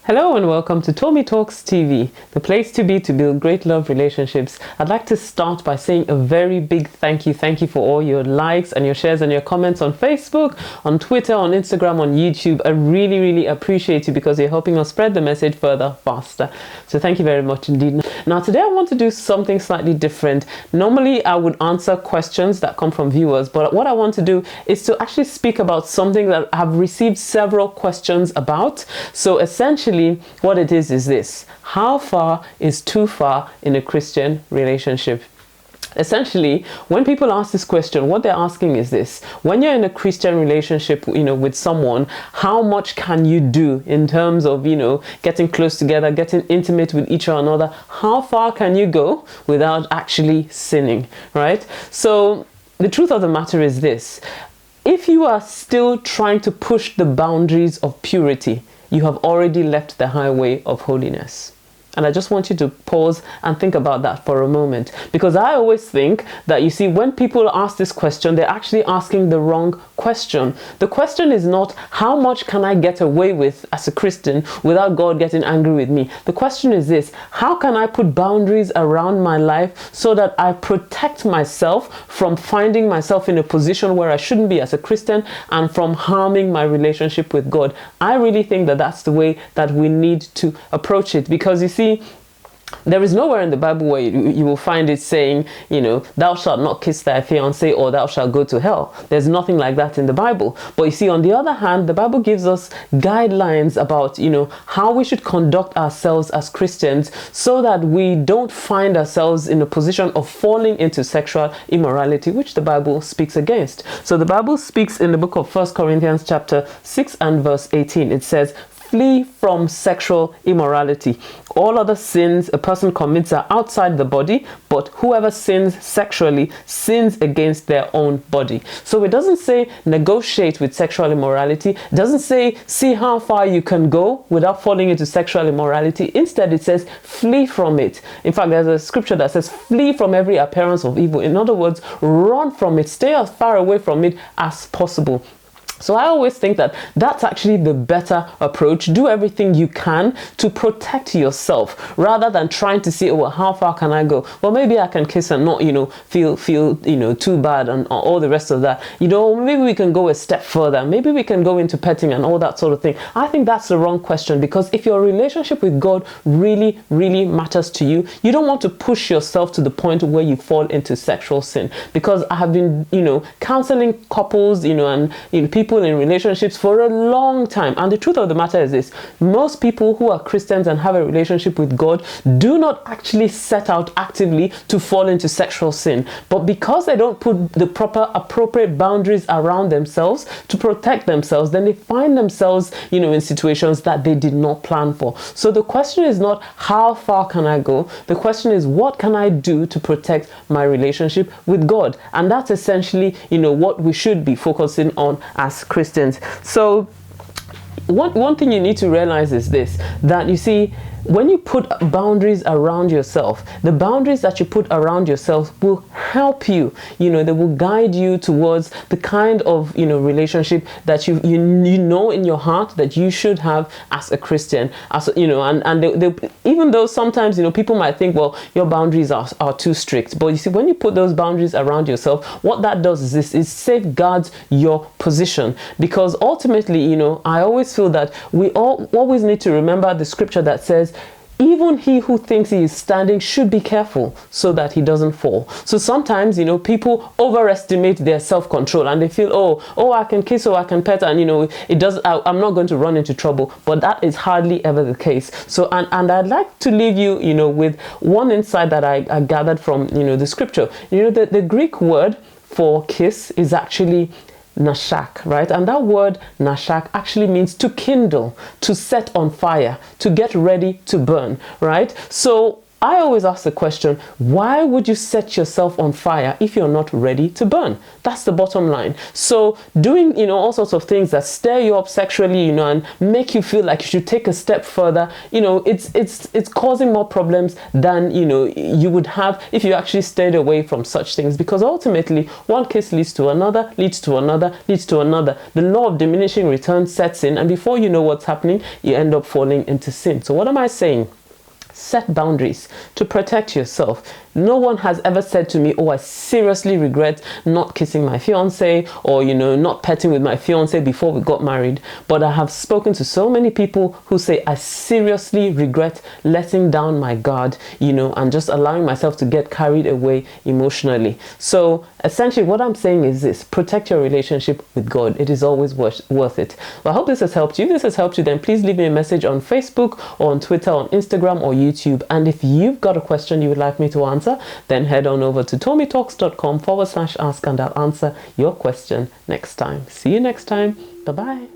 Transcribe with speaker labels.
Speaker 1: Hello and welcome to Tommy Talks TV, the place to be to build great love relationships. I'd like to start by saying a very big thank you. Thank you for all your likes and your shares and your comments on Facebook, on Twitter, on Instagram, on YouTube. I really appreciate you because you're helping us spread the message further, faster. So thank you very much indeed. Now today I want to do something slightly different. Normally I would answer questions that come from viewers, but what I want to do is to actually speak about something that I've received several questions about. So essentially what it is this: how far is too far in a Christian relationship? Essentially, when people ask this question, what they're asking is this: when you're in a Christian relationship, with someone, how much can you do in terms of, getting close together, getting intimate with each another? How far can you go without actually sinning, right? So the truth of the matter is this: if you are still trying to push the boundaries of purity, you have already left the highway of holiness. And I just want you to pause and think about that for a moment, because I always think that, you see, when people ask this question, they're actually asking the wrong question. The question is not how much can I get away with as a Christian without God getting angry with me. The question is this: how can I put boundaries around my life so that I protect myself from finding myself in a position where I shouldn't be as a Christian and from harming my relationship with God? I really think that that's the way that we need to approach it, because you see, there is nowhere in the Bible where you will find it saying, thou shalt not kiss thy fiancé or thou shalt go to hell. There's nothing like that in the Bible. But you see, on the other hand, the Bible gives us guidelines about, how we should conduct ourselves as Christians so that we don't find ourselves in a position of falling into sexual immorality, which the Bible speaks against. So the Bible speaks in the book of 1 Corinthians chapter 6 and verse 18. It says, "Flee from sexual immorality. All other sins a person commits are outside the body, but whoever sins sexually sins against their own body." So it doesn't say negotiate with sexual immorality. It doesn't say see how far you can go without falling into sexual immorality. Instead, it says flee from it. In fact, there's a scripture that says flee from every appearance of evil. In other words, run from it. Stay as far away from it as possible. So I always think that that's actually the better approach. Do everything you can to protect yourself rather than trying to say, oh, how far can I go? Well, maybe I can kiss and not, feel too bad and all the rest of that. Maybe we can go a step further. Maybe we can go into petting and all that sort of thing. I think that's the wrong question, because if your relationship with God really matters to you, you don't want to push yourself to the point where you fall into sexual sin. Because I have been, counseling couples, and people in relationships for a long time, and the truth of the matter is this: most people who are Christians and have a relationship with God do not actually set out actively to fall into sexual sin, but because they don't put the proper appropriate boundaries around themselves to protect themselves, then they find themselves in situations that they did not plan for. So the question is not how far can I go, the question is what can I do to protect my relationship with God? And that's essentially what we should be focusing on as Christians. So one thing you need to realize is this: that you see, when you put boundaries around yourself, the boundaries that you put around yourself will help you. They will guide you towards the kind of relationship that you know in your heart that you should have as a Christian. As and they, even though sometimes people might think, well, your boundaries are too strict, but you see, when you put those boundaries around yourself, what that does is this: it safeguards your position. Because ultimately, I always feel that we always need to remember the scripture that says, even he who thinks he is standing should be careful so that he doesn't fall. So sometimes, people overestimate their self-control and they feel, oh, I can kiss or I can pet and, it does. I'm not going to run into trouble. But that is hardly ever the case. So, and I'd like to leave you, with one insight that I gathered from, the scripture. The Greek word for kiss is actually nashak, right? And that word nashak actually means to kindle, to set on fire, to get ready to burn, right? So I always ask the question, why would you set yourself on fire if you're not ready to burn? That's the bottom line. So doing, all sorts of things that stir you up sexually, and make you feel like you should take a step further, it's causing more problems than, you would have if you actually stayed away from such things, because ultimately one case leads to another, leads to another, leads to another. The law of diminishing returns sets in, and before you know what's happening, you end up falling into sin. So what am I saying? Set boundaries to protect yourself. No one has ever said to me, oh, I seriously regret not kissing my fiance, or, not petting with my fiance before we got married. But I have spoken to so many people who say, I seriously regret letting down my guard, and just allowing myself to get carried away emotionally. So essentially what I'm saying is this: protect your relationship with God. It is always worth it. Well, I hope this has helped you. If this has helped you, then please leave me a message on Facebook or on Twitter, on Instagram or YouTube. And if you've got a question you would like me to answer, then head on over to tommytalks.com/ask and I'll answer your question next time. See you next time. Bye-bye.